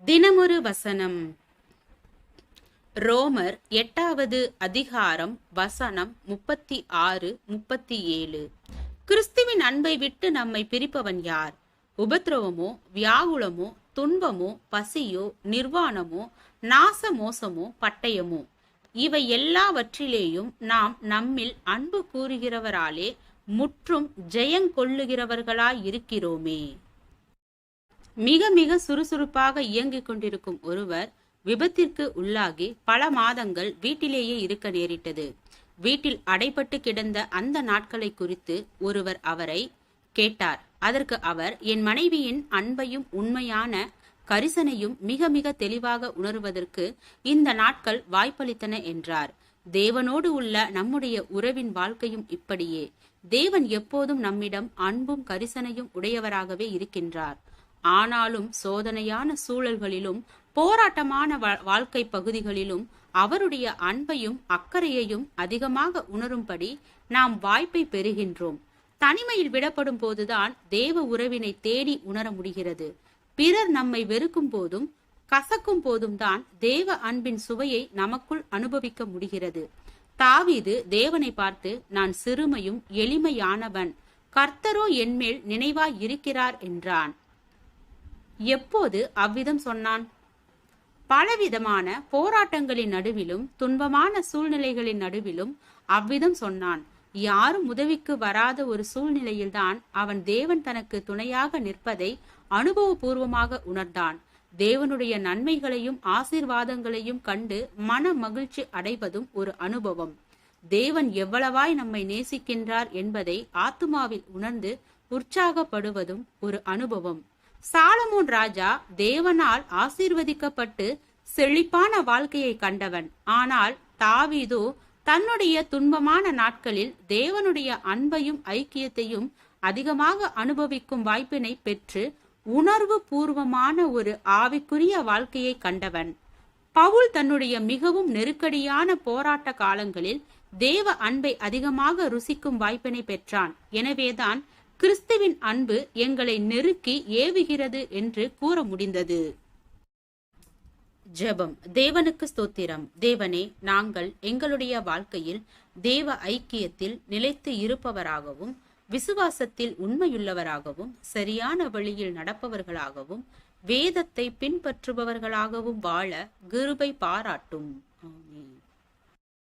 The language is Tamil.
தினமொரு வசனம். ரோமர் 8வது அதிகாரம் வசனம் 36, 37. கிறிஸ்துவின் அன்பை விட்டு நம்மை பிரிப்பவன் யார்? உபத்திரவமோ, வியாகுலமோ, துன்பமோ, பசியோ, நிர்வாணமோ, நாசமோசமோ, பட்டயமோ? இவை எல்லாவற்றிலேயும் நாம் நம்மில் அன்பு கூறுகிறவராலே முற்றும் ஜெயங்கொள்ளுகிறவர்களாயிருக்கிறோமே. மிக மிக சுறுசுறுப்பாக இயங்கிக் கொண்டிருக்கும் ஒருவர் விபத்திற்கு உள்ளாகி பல மாதங்கள் வீட்டிலேயே இருக்க நேரிட்டது. வீட்டில் அடைபட்டு கிடந்த அந்த நாட்களை குறித்து ஒருவர் அவரை கேட்டார். அதற்கு அவர், என் மனைவியின் அன்பையும் உண்மையான கரிசனையும் மிக மிக தெளிவாக உணர்வதற்கு இந்த நாட்கள் வாய்ப்பளித்தன என்றார். தேவனோடு உள்ள நம்முடைய உறவின் வாழ்க்கையும் இப்படியே. தேவன் எப்போதும் நம்மிடம் அன்பும் கரிசனையும் உடையவராகவே இருக்கின்றார். ஆனாலும் சோதனையான சூழல்களிலும் போராட்டமான வாழ்க்கை பகுதிகளிலும் அவருடைய அன்பையும் அக்கறையையும் அதிகமாக உணரும்படி நாம் வாய்ப்பை பெறுகின்றோம். தனிமையில் விடப்படும் போதுதான் தேவ உறவினை தேடி உணர முடிகிறது. பிறர் நம்மை வெறுக்கும் போதும் கசக்கும் போதும் தான் தேவ அன்பின் சுவையை நமக்குள் அனுபவிக்க முடிகிறது. தாவீது தேவனை பார்த்து, நான் சிறுமையும் எளிமையானவன், கர்த்தரோ என்மேல் நினைவாய் இருக்கிறார் என்றான். எப்போது அவ்விதம் சொன்னான்? பலவிதமான போராட்டங்களின் நடுவிலும் துன்பமான சூழ்நிலைகளின் நடுவிலும் அவ்விதம் சொன்னான். யாரும் உதவிக்கு வராத ஒரு சூழ்நிலையில்தான் அவன் தேவன் தனக்கு துணையாக நிற்பதை அனுபவபூர்வமாக உணர்ந்தான். தேவனுடைய நன்மைகளையும் ஆசீர்வாதங்களையும் கண்டு மன மகிழ்ச்சி அடைவதும் ஒரு அனுபவம். தேவன் எவ்வளவாய் நம்மை நேசிக்கின்றார் என்பதை ஆத்துமாவில் உணர்ந்து உற்சாகப்படுவதும் ஒரு அனுபவம். சாலமோன் ராஜா தேவனால் ஆசீர்வதிக்கப்பட்டு செழிப்பான வாழ்க்கையை கண்டவன். ஆனால் தாவீதோ தன்னுடைய துன்பமான நாட்களில் தேவனுடைய அன்பையும் ஐக்கியத்தையும் அதிகமாக அனுபவிக்கும் வாய்ப்பினை பெற்று உணர்வு பூர்வமான ஒரு ஆவிக்குரிய வாழ்க்கையை கண்டவன். பவுல் தன்னுடைய மிகவும் நெருக்கடியான போராட்ட காலங்களில் தேவ அன்பை அதிகமாக ருசிக்கும் வாய்ப்பினை பெற்றான். எனவேதான் கிறிஸ்துவின் அன்பு எங்களை நெருக்கி ஏவுகிறது என்று கூற முடிந்தது. ஜெபம். தேவனுக்கு ஸ்தோத்திரம். தேவனே, நாங்கள் எங்களுடைய வாழ்க்கையில் தேவ ஐக்கியத்தில் நிலைத்து இருப்பவராகவும் விசுவாசத்தில் உண்மையுள்ளவராகவும் சரியான வழியில் நடப்பவர்களாகவும் வேதத்தை பின்பற்றுபவர்களாகவும் வாழ கிருபை பாராட்டும்.